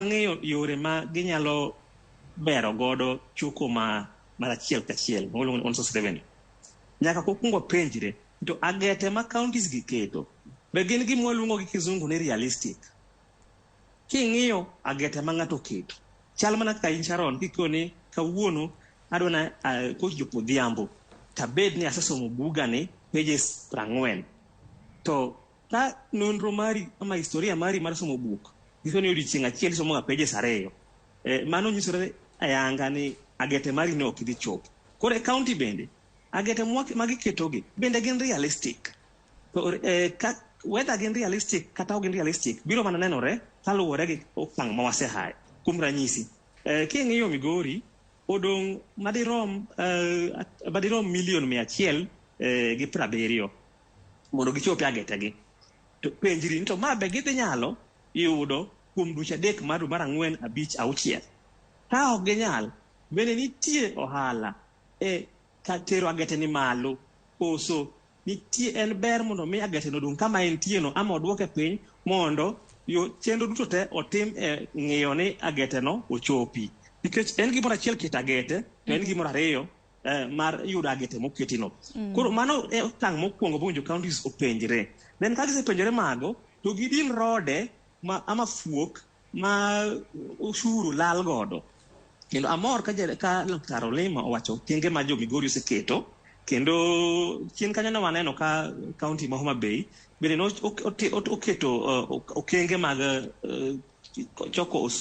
ng'eyo yore ma ginyalo bero godo choko mar achiel kachiel moluongo on source revenue. Nyaka kokungo penjre to agete ma counties gi keto be gin gima waluongo gi kizungu ni realistic. King'iyo agete ma ng'ato keto chal mana ka in Sharon kikoni kawuono adwana kochopo dhiambo tabed ni asesomo buga ni pages 40 to ka nonro mari ama historia mari mar somo buk giso ni odiochieng' achiel somo ga pages 2 mano nyisore ayanga ni agete mari ne ok dhi chopo. Koro e county bende agete magiketogi bende gin realistic. Whether gin realistic kata ok gin realistic biro mana nenore kaluwore gi okang' ma wasehaye. Kuom ranyisi king'iyo Migori odong' madirom milion 170 mondo gichopi agetegi. To penjri to ma be gidhi nyalo yudo kuom dweche 3 mar 4, 5, 6. Ka ok ginyal bende nitie ohala ka tero agete ni malo koso nitie en ber mondo mi agete no dong' kama entie no ama odwoke piny mondo chenro duto te otim ng'iyo ni agete no ochopi. Nikech en gimoro achiel keto agete to en gimoro ariyo mar yudo agete moketi no. Koro mano e okang' mokwongo bonjo counties openjre. Then ka gisepenjore mago to gidil rode ama fuok ma osuru lal godo. Kendo amor ka Dr. Olima owacho tenge ma jo Migori oseketo kendo chien kanyo ne waneno ka county ma Homa Bay bende oketo okenge mag choko